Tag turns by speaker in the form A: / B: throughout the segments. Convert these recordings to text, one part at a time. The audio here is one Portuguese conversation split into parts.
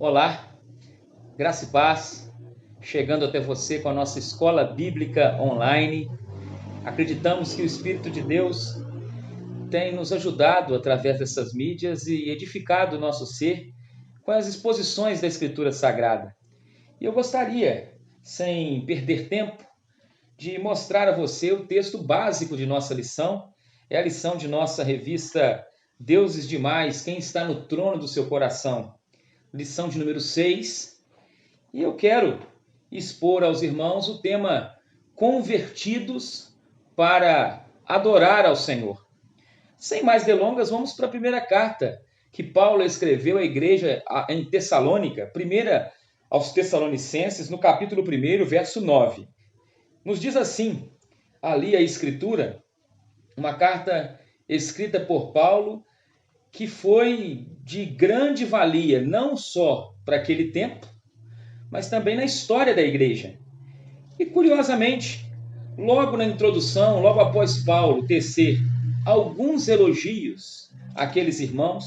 A: Olá, graça e paz, chegando até você com a nossa escola bíblica online. Acreditamos que o Espírito de Deus tem nos ajudado através dessas mídias e edificado o nosso ser com as exposições da Escritura Sagrada. E eu gostaria, sem perder tempo, de mostrar a você o texto básico de nossa lição. É a lição de nossa revista Deuses Demais, Quem Está no Trono do Seu Coração. Lição de número 6, e eu quero expor aos irmãos o tema Convertidos para adorar ao Senhor. Sem mais delongas, vamos para a primeira carta que Paulo escreveu à igreja em Tessalônica, primeira aos Tessalonicenses, no capítulo 1, verso 9. Nos diz assim, ali a Escritura, uma carta escrita por Paulo, que foi de grande valia, não só para aquele tempo, mas também na história da igreja. E curiosamente, logo na introdução, logo após Paulo tecer alguns elogios àqueles irmãos,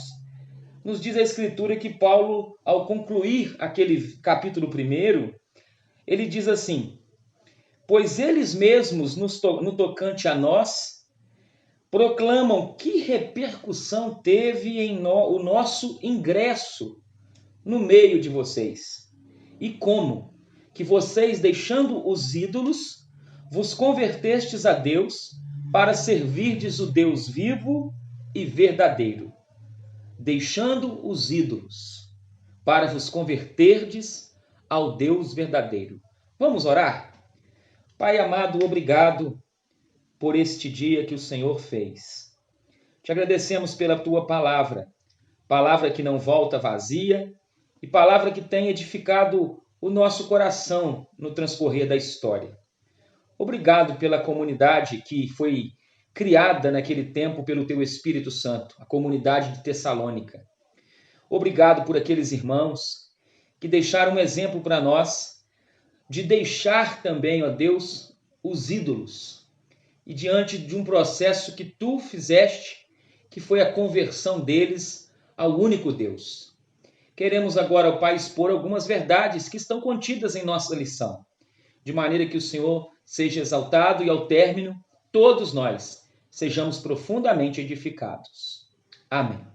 A: nos diz a Escritura que Paulo, ao concluir aquele capítulo 1, ele diz assim: pois eles mesmos, no tocante a nós, proclamam que repercussão teve o nosso ingresso no meio de vocês. E como que vocês, deixando os ídolos, vos convertestes a Deus para servirdes o Deus vivo e verdadeiro. Deixando os ídolos, para vos converterdes ao Deus verdadeiro. Vamos orar? Pai amado, obrigado por este dia que o Senhor fez. Te agradecemos pela tua palavra, palavra que não volta vazia e palavra que tem edificado o nosso coração no transcorrer da história. Obrigado pela comunidade que foi criada naquele tempo pelo teu Espírito Santo, a comunidade de Tessalônica. Obrigado por aqueles irmãos que deixaram um exemplo para nós de deixar também, ó Deus, os ídolos. E diante de um processo que tu fizeste, que foi a conversão deles ao único Deus. Queremos agora, ó Pai, expor algumas verdades que estão contidas em nossa lição, de maneira que o Senhor seja exaltado e, ao término, todos nós sejamos profundamente edificados. Amém.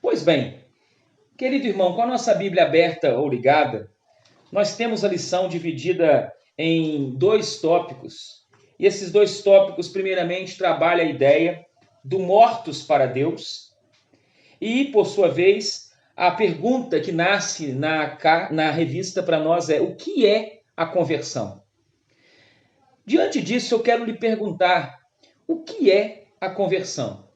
A: Pois bem, querido irmão, com a nossa Bíblia aberta ou ligada, nós temos a lição dividida em 2 tópicos. E esses 2 tópicos, primeiramente, trabalham a ideia do mortos para Deus e, por sua vez, a pergunta que nasce na revista para nós é: o que é a conversão? Diante disso, eu quero lhe perguntar: o que é a conversão?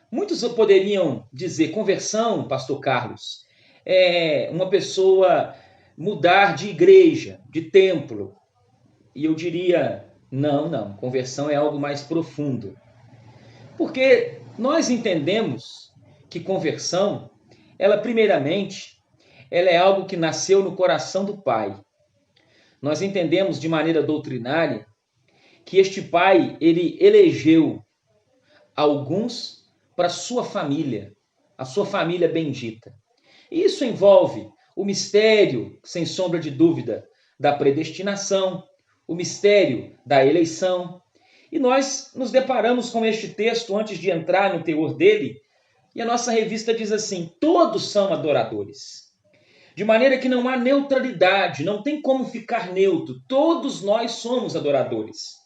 A: Muitos poderiam dizer: conversão, pastor Carlos, é uma pessoa mudar de igreja, de templo. E eu diria: não, conversão é algo mais profundo. Porque nós entendemos que conversão, ela primeiramente, ela é algo que nasceu no coração do Pai. Nós entendemos de maneira doutrinária que este Pai, ele elegeu alguns para sua família, a sua família bendita. E isso envolve o mistério, sem sombra de dúvida, da predestinação, o mistério da eleição. E nós nos deparamos com este texto antes de entrar no teor dele, e a nossa revista diz assim: todos são adoradores. De maneira que não há neutralidade, não tem como ficar neutro, todos nós somos adoradores.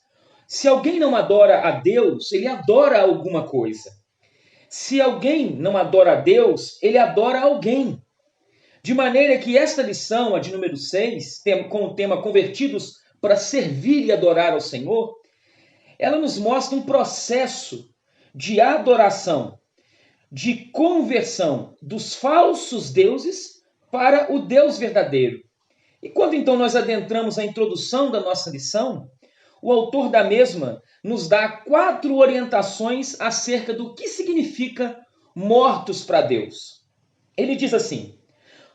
A: Se alguém não adora a Deus, ele adora alguma coisa. Se alguém não adora a Deus, ele adora alguém. De maneira que esta lição, a de número 6, com o tema Convertidos para servir e adorar ao Senhor, ela nos mostra um processo de adoração, de conversão dos falsos deuses para o Deus verdadeiro. E quando então nós adentramos a introdução da nossa lição, o autor da mesma nos dá 4 orientações acerca do que significa mortos para Deus. Ele diz assim: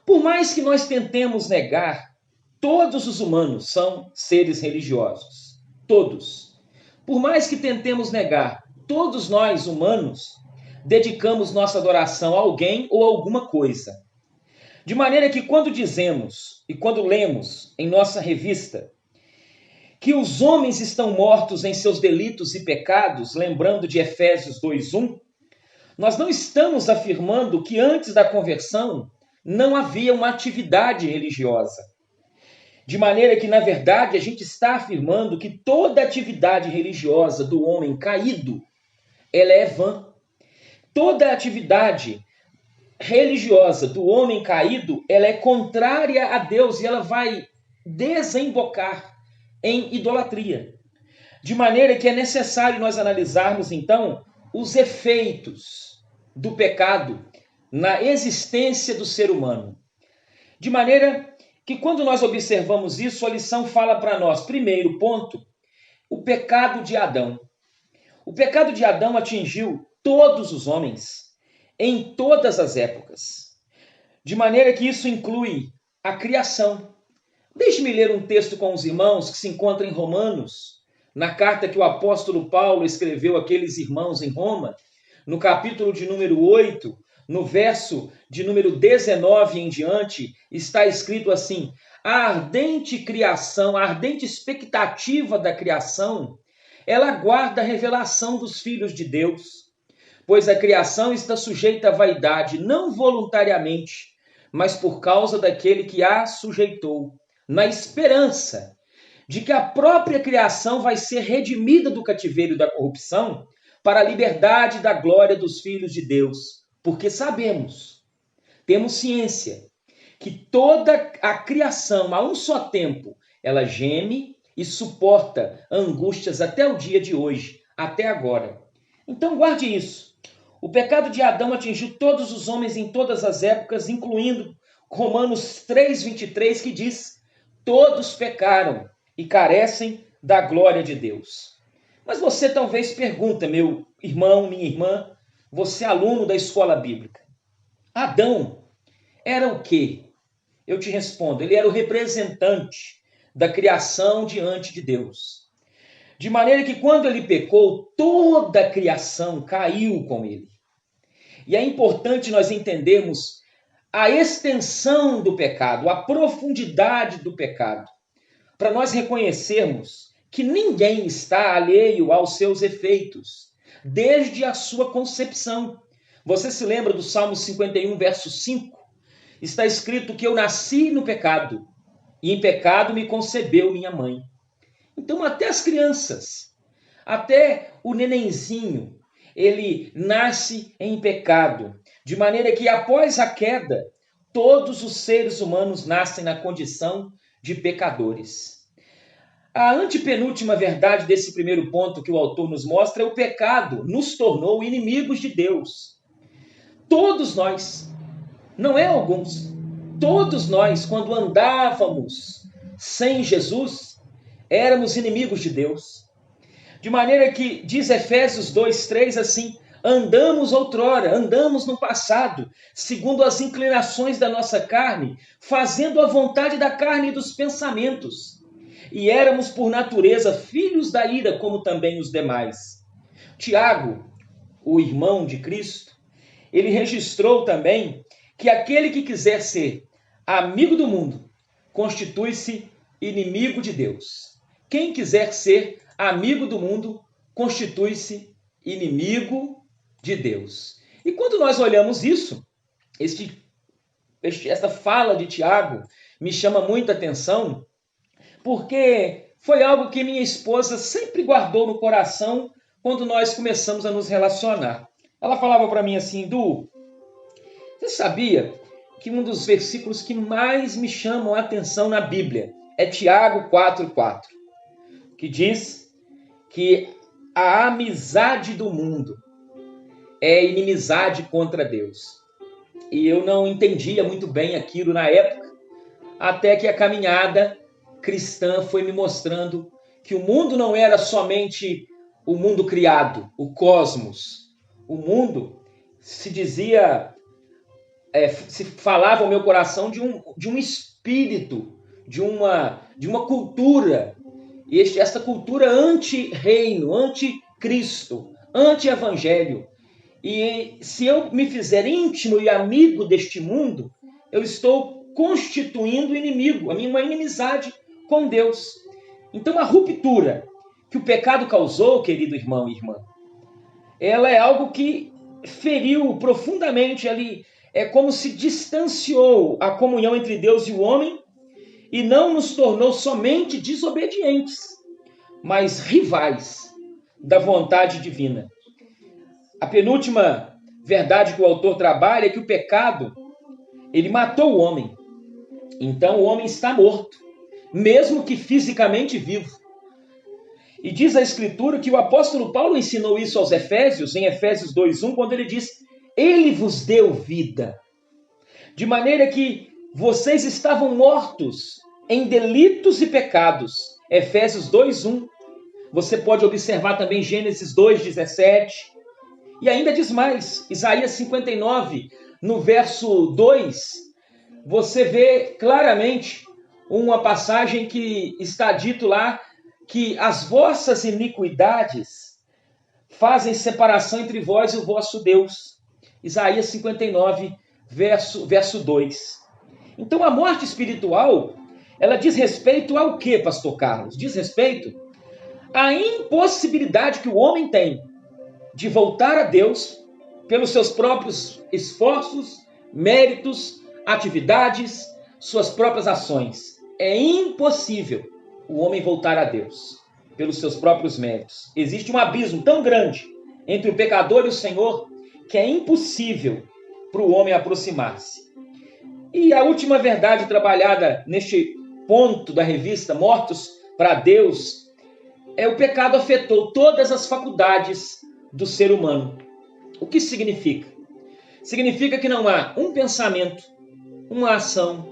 A: por mais que nós tentemos negar, todos os humanos são seres religiosos. Todos. Por mais que tentemos negar, todos nós, humanos, dedicamos nossa adoração a alguém ou alguma coisa. De maneira que quando dizemos e quando lemos em nossa revista que os homens estão mortos em seus delitos e pecados, lembrando de Efésios 2:1, nós não estamos afirmando que antes da conversão não havia uma atividade religiosa. De maneira que, na verdade, a gente está afirmando que toda atividade religiosa do homem caído, ela é vã. Toda atividade religiosa do homem caído, ela é contrária a Deus e ela vai desembocar em idolatria. De maneira que é necessário nós analisarmos, então, os efeitos do pecado na existência do ser humano. De maneira que quando nós observamos isso, a lição fala para nós, primeiro ponto, o pecado de Adão. O pecado de Adão atingiu todos os homens, em todas as épocas. De maneira que isso inclui a criação. Deixe-me ler um texto com os irmãos que se encontra em Romanos, na carta que o apóstolo Paulo escreveu àqueles irmãos em Roma, no capítulo de número 8, no verso de número 19 em diante, está escrito assim: a ardente criação, a ardente expectativa da criação, ela aguarda a revelação dos filhos de Deus, pois a criação está sujeita à vaidade, não voluntariamente, mas por causa daquele que a sujeitou, na esperança de que a própria criação vai ser redimida do cativeiro da corrupção para a liberdade da glória dos filhos de Deus. Porque sabemos, temos ciência, que toda a criação, a um só tempo, ela geme e suporta angústias até o dia de hoje, até agora. Então guarde isso. O pecado de Adão atingiu todos os homens em todas as épocas, incluindo Romanos 3:23, que diz: todos pecaram e carecem da glória de Deus. Mas você talvez pergunta, meu irmão, minha irmã, você aluno da escola bíblica, Adão era o quê? Eu te respondo, ele era o representante da criação diante de Deus. De maneira que quando ele pecou, toda a criação caiu com ele. E é importante nós entendermos a extensão do pecado, a profundidade do pecado, para nós reconhecermos que ninguém está alheio aos seus efeitos, desde a sua concepção. Você se lembra do Salmo 51, verso 5? Está escrito que eu nasci no pecado, e em pecado me concebeu minha mãe. Então até as crianças, até o nenenzinho, ele nasce em pecado, de maneira que após a queda, todos os seres humanos nascem na condição de pecadores. A antepenúltima verdade desse primeiro ponto que o autor nos mostra é o pecado nos tornou inimigos de Deus. Todos nós, não é alguns, todos nós, quando andávamos sem Jesus, éramos inimigos de Deus. De maneira que diz Efésios 2:3 assim: andamos outrora, andamos no passado, segundo as inclinações da nossa carne, fazendo a vontade da carne e dos pensamentos. E éramos por natureza filhos da ira, como também os demais. Tiago, o irmão de Cristo, ele registrou também que aquele que quiser ser amigo do mundo, constitui-se inimigo de Deus. Quem quiser ser amigo do mundo, constitui-se inimigo de Deus. E quando nós olhamos isso, esta fala de Tiago me chama muita atenção, porque foi algo que minha esposa sempre guardou no coração quando nós começamos a nos relacionar. Ela falava para mim assim: Du, você sabia que um dos versículos que mais me chamam a atenção na Bíblia é Tiago 4:4, que diz que a amizade do mundo é inimizade contra Deus. E eu não entendia muito bem aquilo na época, até que a caminhada cristã foi me mostrando que o mundo não era somente o mundo criado, o cosmos. O mundo se dizia, se falava ao meu coração de um espírito, de uma cultura. E esta cultura anti-reino, anti-Cristo, anti-evangelho. E se eu me fizer íntimo e amigo deste mundo, eu estou constituindo o inimigo, uma inimizade com Deus. Então a ruptura que o pecado causou, querido irmão e irmã, ela é algo que feriu profundamente ali, é como se distanciou a comunhão entre Deus e o homem e não nos tornou somente desobedientes, mas rivais da vontade divina. A penúltima verdade que o autor trabalha é que o pecado, ele matou o homem. Então o homem está morto, mesmo que fisicamente vivo. E diz a Escritura que o apóstolo Paulo ensinou isso aos Efésios, em Efésios 2:1, quando ele diz: ele vos deu vida, de maneira que vocês estavam mortos em delitos e pecados. Efésios 2:1. Você pode observar também Gênesis 2:17. E ainda diz mais, Isaías 59, no verso 2, você vê claramente uma passagem que está dito lá que as vossas iniquidades fazem separação entre vós e o vosso Deus. Isaías 59, verso 2. Então a morte espiritual, ela diz respeito ao quê, pastor Carlos? Diz respeito à impossibilidade que o homem tem de voltar a Deus pelos seus próprios esforços, méritos, atividades, suas próprias ações. É impossível o homem voltar a Deus pelos seus próprios méritos. Existe um abismo tão grande entre o pecador e o Senhor que é impossível para o homem aproximar-se. E a última verdade trabalhada neste ponto da revista Mortos para Deus é: o pecado afetou todas as faculdades do ser humano. O que significa? Significa que não há um pensamento, uma ação,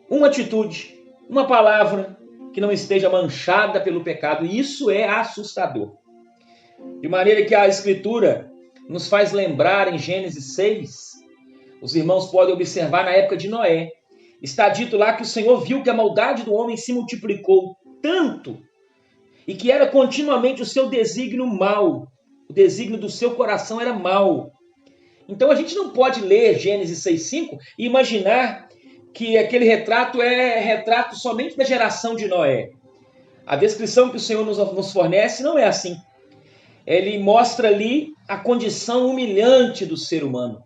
A: uma atitude, uma palavra que não esteja manchada pelo pecado. E isso é assustador. De maneira que a Escritura nos faz lembrar em Gênesis 6, os irmãos podem observar na época de Noé, está dito lá que o Senhor viu que a maldade do homem se multiplicou tanto e que era continuamente o seu desígnio mau. O desígnio do seu coração era mau. Então a gente não pode ler Gênesis 6:5 e imaginar que aquele retrato é retrato somente da geração de Noé. A descrição que o Senhor nos fornece não é assim. Ele mostra ali a condição humilhante do ser humano,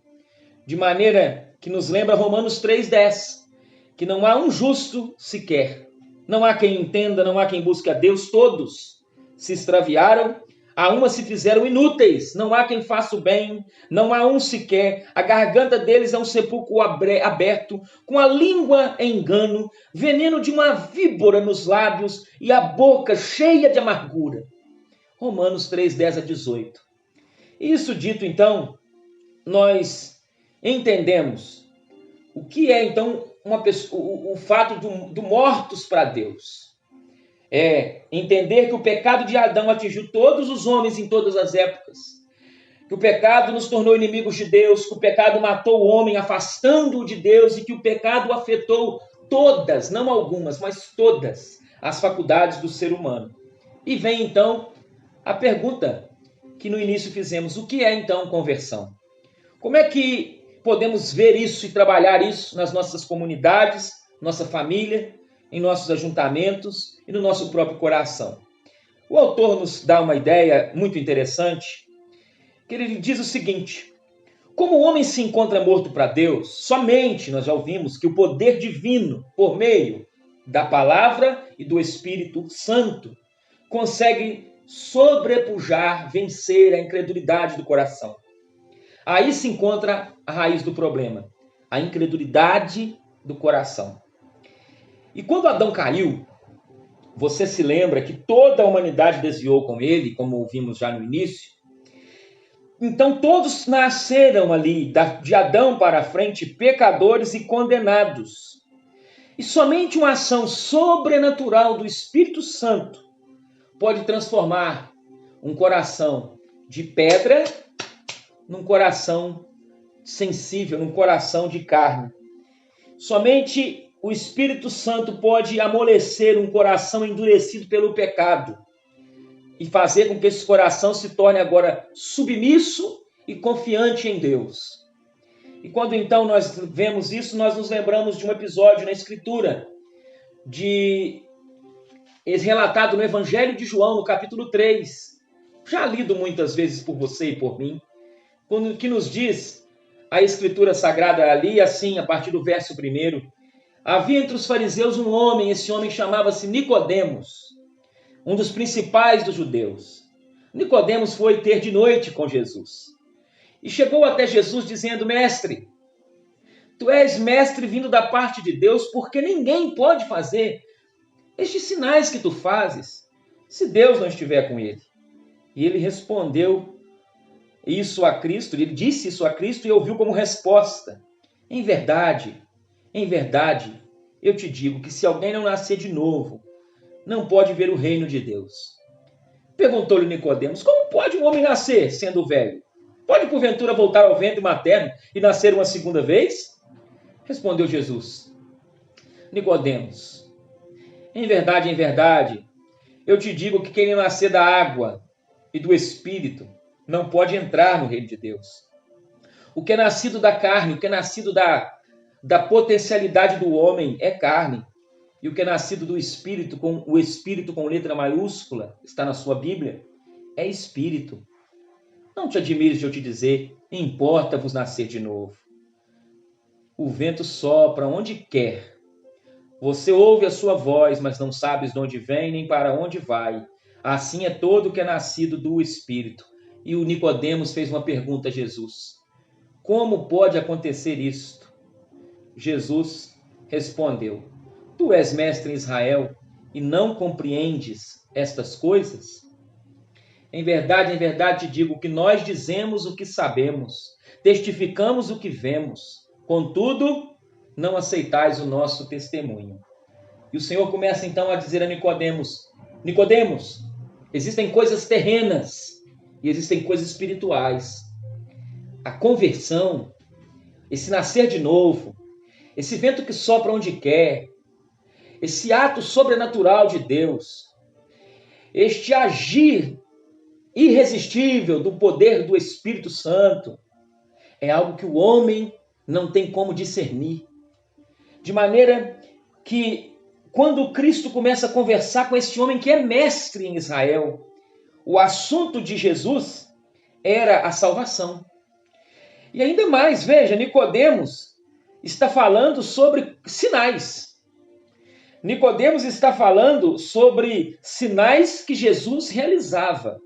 A: de maneira que nos lembra Romanos 3:10, que não há um justo sequer, não há quem entenda, não há quem busque a Deus, todos se extraviaram, a uma se fizeram inúteis, não há quem faça o bem, não há um sequer, a garganta deles é um sepulcro aberto, com a língua em engano, veneno de uma víbora nos lábios e a boca cheia de amargura. Romanos 3:10-18. Isso dito, então, nós entendemos o que é, então, o fato do mortos para Deus. É entender que o pecado de Adão atingiu todos os homens em todas as épocas, que o pecado nos tornou inimigos de Deus, que o pecado matou o homem afastando-o de Deus e que o pecado afetou todas, não algumas, mas todas as faculdades do ser humano. E vem então a pergunta que no início fizemos: o que é então conversão? Como é que podemos ver isso e trabalhar isso nas nossas comunidades, nossa família, em nossos ajuntamentos e no nosso próprio coração? O autor nos dá uma ideia muito interessante, que ele diz o seguinte: como o homem se encontra morto para Deus, somente, nós já ouvimos, que o poder divino, por meio da palavra e do Espírito Santo, consegue sobrepujar, vencer a incredulidade do coração. Aí se encontra a raiz do problema, a incredulidade do coração. E quando Adão caiu, você se lembra que toda a humanidade desviou com ele, como vimos já no início? Então todos nasceram ali, de Adão para frente, pecadores e condenados. E somente uma ação sobrenatural do Espírito Santo pode transformar um coração de pedra num coração sensível, num coração de carne. Somente o Espírito Santo pode amolecer um coração endurecido pelo pecado e fazer com que esse coração se torne agora submisso e confiante em Deus. E quando então nós vemos isso, nós nos lembramos de um episódio na Escritura, relatado no Evangelho de João, no capítulo 3, já lido muitas vezes por você e por mim, que nos diz a Escritura Sagrada ali, assim, a partir do verso 1, havia entre os fariseus um homem, esse homem chamava-se Nicodemos, um dos principais dos judeus. Nicodemos foi ter de noite com Jesus. E chegou até Jesus dizendo: Mestre, tu és mestre vindo da parte de Deus, porque ninguém pode fazer estes sinais que tu fazes, se Deus não estiver com ele. E ele respondeu isso a Cristo, ele disse isso a Cristo e ouviu como resposta: em verdade, eu te digo que se alguém não nascer de novo, não pode ver o reino de Deus. Perguntou-lhe Nicodemos: como pode um homem nascer sendo velho? Pode porventura voltar ao ventre materno e nascer uma segunda vez? Respondeu Jesus: Nicodemos, em verdade, eu te digo que quem nascer da água e do Espírito não pode entrar no reino de Deus. O que é nascido da carne, o que é nascido da potencialidade do homem é carne. E o que é nascido do Espírito, com o Espírito com letra maiúscula, está na sua Bíblia, é Espírito. Não te admires de eu te dizer: importa-vos nascer de novo. O vento sopra onde quer. Você ouve a sua voz, mas não sabes de onde vem nem para onde vai. Assim é todo o que é nascido do Espírito. E o Nicodemos fez uma pergunta a Jesus: como pode acontecer isto? Jesus respondeu: tu és mestre em Israel e não compreendes estas coisas? Em verdade te digo que nós dizemos o que sabemos, testificamos o que vemos, contudo, não aceitais o nosso testemunho. E o Senhor começa então a dizer a Nicodemos: Nicodemos, existem coisas terrenas e existem coisas espirituais. A conversão, esse nascer de novo, esse vento que sopra onde quer, esse ato sobrenatural de Deus, este agir irresistível do poder do Espírito Santo, é algo que o homem não tem como discernir. De maneira que, quando Cristo começa a conversar com esse homem que é mestre em Israel, o assunto de Jesus era a salvação. E ainda mais, veja, Nicodemos está falando sobre sinais. Nicodemos está falando sobre sinais que Jesus realizava.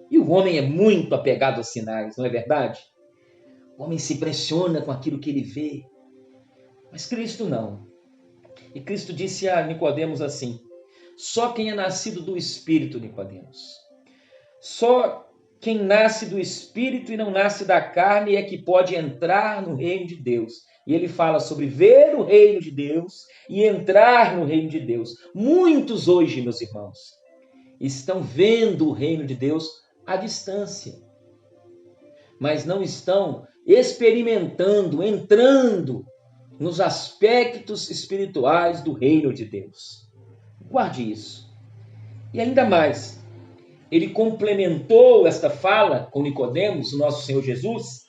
A: E o homem é muito apegado aos sinais, não é verdade? O homem se impressiona com aquilo que ele vê. Mas Cristo não. E Cristo disse a Nicodemos assim: só quem é nascido do Espírito, Nicodemos, só quem nasce do Espírito e não nasce da carne é que pode entrar no reino de Deus. E ele fala sobre ver o reino de Deus e entrar no reino de Deus. Muitos hoje, meus irmãos, estão vendo o reino de Deus à distância, mas não estão experimentando, entrando nos aspectos espirituais do reino de Deus. Guarde isso. E ainda mais, ele complementou esta fala com Nicodemos, o nosso Senhor Jesus,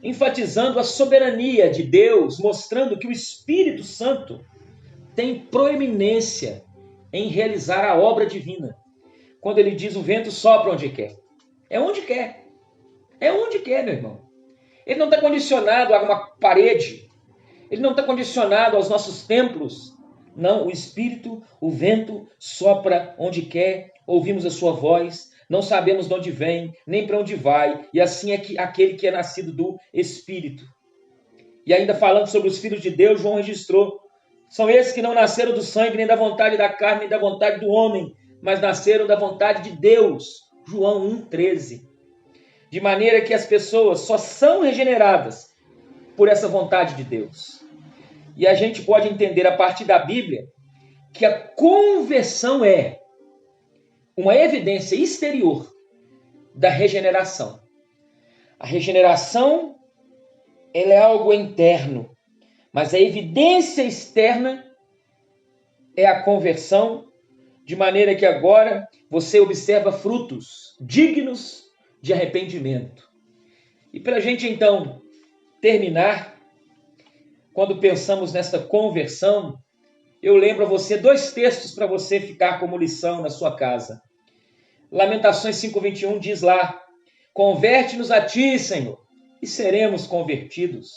A: enfatizando a soberania de Deus, mostrando que o Espírito Santo tem proeminência em realizar a obra divina. Quando ele diz: o vento sopra onde quer. É onde quer. É onde quer, meu irmão. Ele não está condicionado a uma parede. Ele não está condicionado aos nossos templos. Não, o Espírito, o vento sopra onde quer. Ouvimos a sua voz. Não sabemos de onde vem, nem para onde vai. E assim é que aquele que é nascido do Espírito. E ainda falando sobre os filhos de Deus, João registrou: são esses que não nasceram do sangue, nem da vontade da carne, nem da vontade do homem, mas nasceram da vontade de Deus. João 1,13. De maneira que as pessoas só são regeneradas por essa vontade de Deus. E a gente pode entender a partir da Bíblia que a conversão é uma evidência exterior da regeneração. A regeneração, ela é algo interno, mas a evidência externa é a conversão, de maneira que agora você observa frutos dignos de arrependimento. E para a gente, então, terminar, quando pensamos nesta conversão, eu lembro a você 2 textos para você ficar como lição na sua casa. Lamentações 5:21 diz lá: converte-nos a ti, Senhor, e seremos convertidos.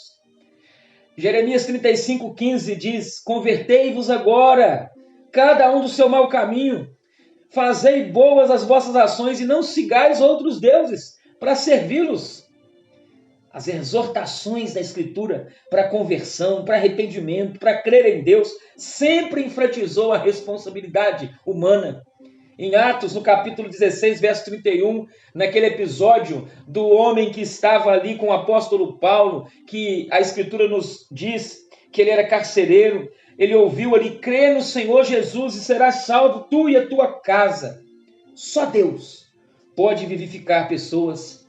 A: Jeremias 35:15 diz: convertei-vos agora, cada um do seu mau caminho, fazei boas as vossas ações e não sigais outros deuses para servi-los. As exortações da Escritura para conversão, para arrependimento, para crer em Deus, sempre enfatizou a responsabilidade humana. Em Atos, no capítulo 16, verso 31, naquele episódio do homem que estava ali com o apóstolo Paulo, que a Escritura nos diz que ele era carcereiro, ele ouviu ali: crê no Senhor Jesus e serás salvo tu e a tua casa. Só Deus pode vivificar pessoas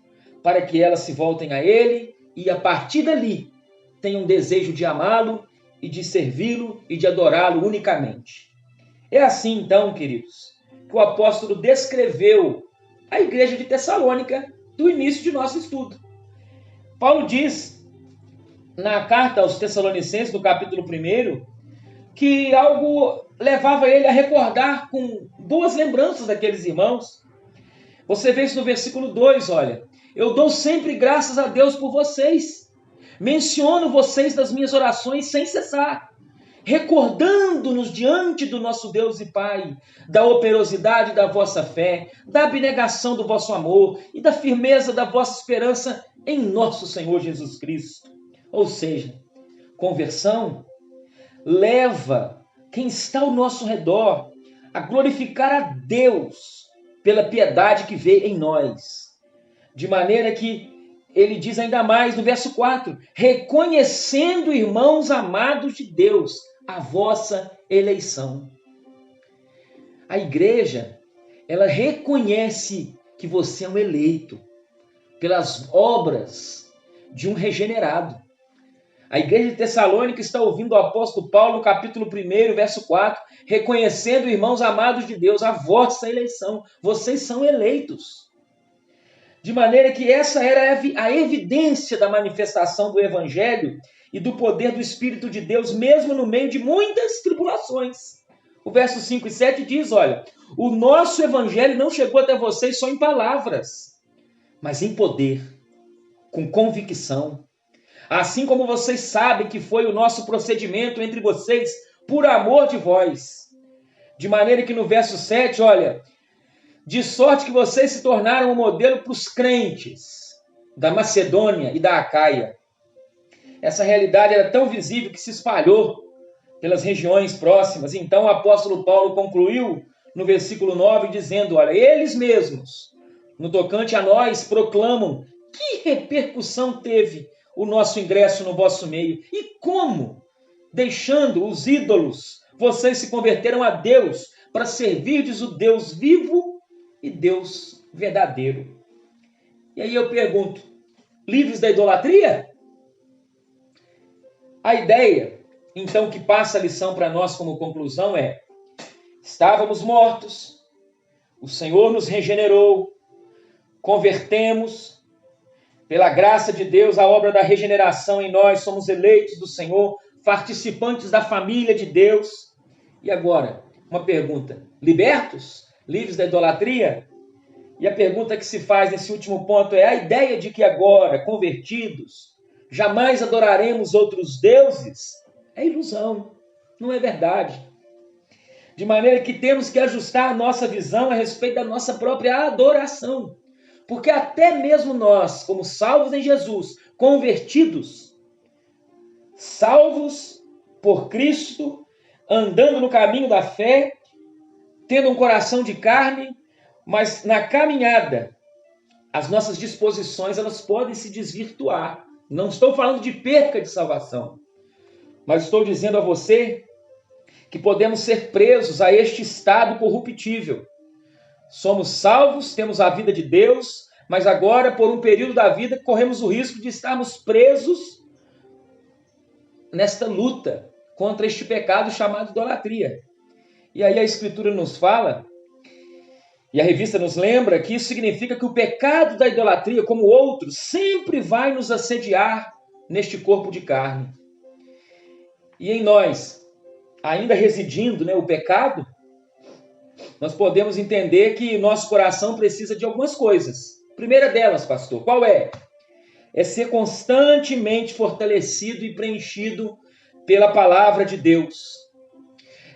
A: para que elas se voltem a Ele e, a partir dali, tenham desejo de amá-lo e de servi-lo e de adorá-lo unicamente. É assim, então, queridos, que o apóstolo descreveu a igreja de Tessalônica do início de nosso estudo. Paulo diz, na carta aos Tessalonicenses, no capítulo 1, que algo levava ele a recordar com boas lembranças daqueles irmãos. Você vê isso no versículo 2, olha: eu dou sempre graças a Deus por vocês, menciono vocês nas minhas orações sem cessar, recordando-nos diante do nosso Deus e Pai, da operosidade da vossa fé, da abnegação do vosso amor e da firmeza da vossa esperança em nosso Senhor Jesus Cristo. Ou seja, conversão leva quem está ao nosso redor a glorificar a Deus pela piedade que vê em nós. De maneira que ele diz ainda mais no verso 4, reconhecendo, irmãos amados de Deus, a vossa eleição. A igreja, ela reconhece que você é um eleito pelas obras de um regenerado. A igreja de Tessalônica está ouvindo o apóstolo Paulo no capítulo 1, verso 4, reconhecendo, irmãos amados de Deus, a vossa eleição. Vocês são eleitos. De maneira que essa era a evidência da manifestação do Evangelho e do poder do Espírito de Deus, mesmo no meio de muitas tribulações. O verso 5 e 7 diz, olha, o nosso Evangelho não chegou até vocês só em palavras, mas em poder, com convicção. Assim como vocês sabem que foi o nosso procedimento entre vocês, por amor de vós. De maneira que no verso 7, olha, de sorte que vocês se tornaram um modelo para os crentes da Macedônia e da Acaia. Essa realidade era tão visível que se espalhou pelas regiões próximas. Então o apóstolo Paulo concluiu no versículo 9 dizendo, olha, eles mesmos, no tocante a nós, proclamam que repercussão teve o nosso ingresso no vosso meio e como, deixando os ídolos, vocês se converteram a Deus para servirdes o Deus vivo e Deus verdadeiro. E aí eu pergunto, livres da idolatria? A ideia, então, que passa a lição para nós como conclusão é, estávamos mortos, o Senhor nos regenerou, convertemos, pela graça de Deus, a obra da regeneração em nós, somos eleitos do Senhor, participantes da família de Deus. E agora, uma pergunta, libertos? Livres da idolatria? E a pergunta que se faz nesse último ponto é a ideia de que agora, convertidos, jamais adoraremos outros deuses? É ilusão, não é verdade. De maneira que temos que ajustar a nossa visão a respeito da nossa própria adoração. Porque até mesmo nós, como salvos em Jesus, convertidos, salvos por Cristo, andando no caminho da fé, tendo um coração de carne, mas na caminhada, as nossas disposições elas podem se desvirtuar. Não estou falando de perca de salvação, mas estou dizendo a você que podemos ser presos a este estado corruptível. Somos salvos, temos a vida de Deus, mas agora, por um período da vida, corremos o risco de estarmos presos nesta luta contra este pecado chamado idolatria. E aí a Escritura nos fala, e a revista nos lembra, que isso significa que o pecado da idolatria, como outros, sempre vai nos assediar neste corpo de carne. E em nós, ainda residindo, o pecado, nós podemos entender que nosso coração precisa de algumas coisas. A primeira delas, pastor, qual é? É ser constantemente fortalecido e preenchido pela palavra de Deus.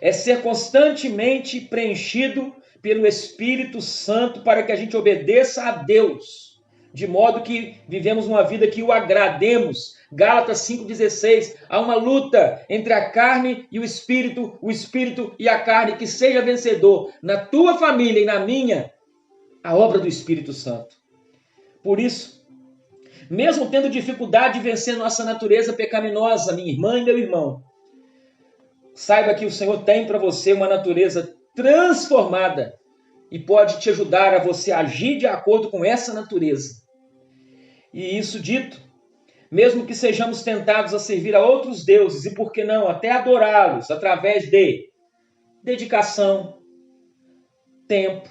A: É ser constantemente preenchido pelo Espírito Santo para que a gente obedeça a Deus, de modo que vivemos uma vida que o agrademos. Gálatas 5,16, há uma luta entre a carne e o Espírito e a carne, que seja vencedor na tua família e na minha, a obra do Espírito Santo. Por isso, mesmo tendo dificuldade de vencer nossa natureza pecaminosa, minha irmã e meu irmão, saiba que o Senhor tem para você uma natureza transformada e pode te ajudar a você agir de acordo com essa natureza. E isso dito, mesmo que sejamos tentados a servir a outros deuses e, por que não, até adorá-los através de dedicação, tempo,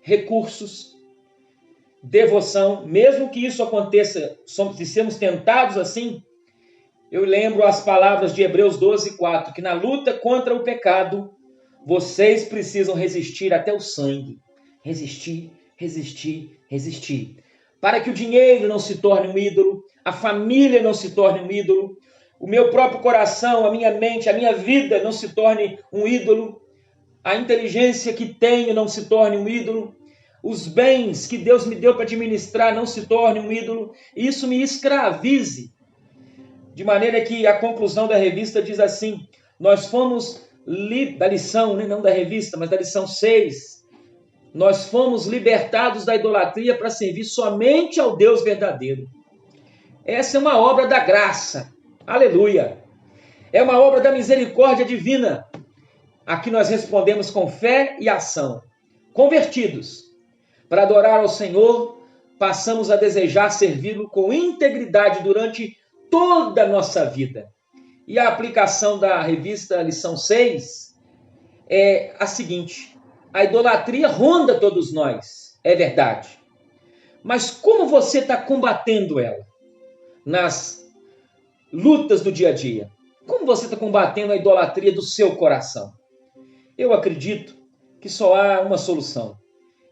A: recursos, devoção, mesmo que isso aconteça, se sermos tentados assim, eu lembro as palavras de Hebreus 12:4, que na luta contra o pecado, vocês precisam resistir até o sangue. Resistir, resistir, resistir. Para que o dinheiro não se torne um ídolo, a família não se torne um ídolo, o meu próprio coração, a minha mente, a minha vida não se torne um ídolo, a inteligência que tenho não se torne um ídolo, os bens que Deus me deu para administrar não se torne um ídolo, e isso me escravize. De maneira que a conclusão da revista diz assim: nós fomos, da lição, não da revista, mas da lição 6, nós fomos libertados da idolatria para servir somente ao Deus verdadeiro. Essa é uma obra da graça, aleluia, é uma obra da misericórdia divina. Aqui nós respondemos com fé e ação. Convertidos para adorar ao Senhor, passamos a desejar servi-lo com integridade durante toda a nossa vida. E a aplicação da revista lição 6 é a seguinte: a idolatria ronda todos nós, é verdade. Mas como você está combatendo ela nas lutas do dia a dia? Como você está combatendo a idolatria do seu coração? Eu acredito que só há uma solução: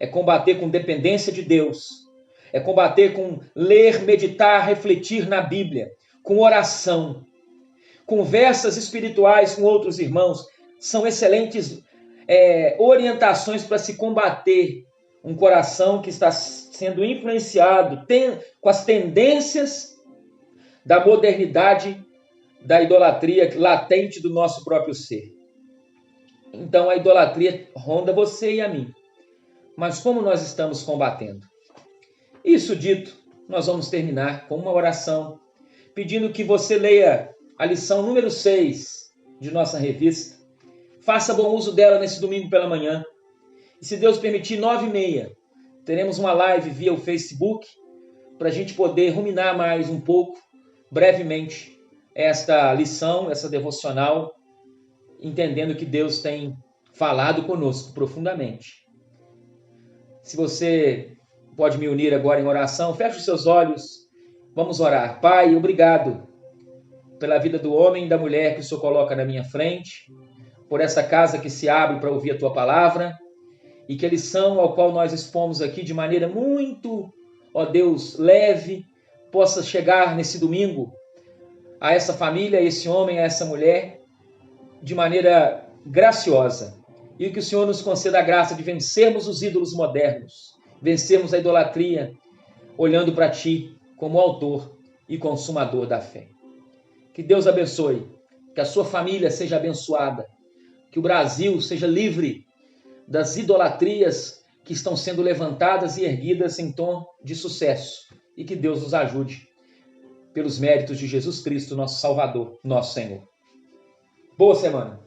A: é combater com dependência de Deus, é combater com ler, meditar, refletir na Bíblia, com oração, conversas espirituais com outros irmãos. São excelentes orientações para se combater um coração que está sendo influenciado com as tendências da modernidade, da idolatria latente do nosso próprio ser. Então a idolatria ronda você e a mim. Mas como nós estamos combatendo? Isso dito, nós vamos terminar com uma oração, pedindo que você leia a lição número 6 de nossa revista. Faça bom uso dela nesse domingo pela manhã. E se Deus permitir, 9h30, teremos uma live via o Facebook para a gente poder ruminar mais um pouco, brevemente, esta lição, essa devocional, entendendo que Deus tem falado conosco profundamente. Se você pode me unir agora em oração, feche os seus olhos, vamos orar. Pai, obrigado pela vida do homem e da mulher que o Senhor coloca na minha frente, por essa casa que se abre para ouvir a Tua palavra, e que a lição ao qual nós expomos aqui de maneira muito, ó Deus, leve, possa chegar nesse domingo a essa família, a esse homem, a essa mulher, de maneira graciosa, e que o Senhor nos conceda a graça de vencermos os ídolos modernos, vencermos a idolatria, olhando para Ti como autor e consumador da fé. Que Deus abençoe, que a sua família seja abençoada, que o Brasil seja livre das idolatrias que estão sendo levantadas e erguidas em tom de sucesso, e que Deus nos ajude pelos méritos de Jesus Cristo, nosso Salvador, nosso Senhor. Boa semana!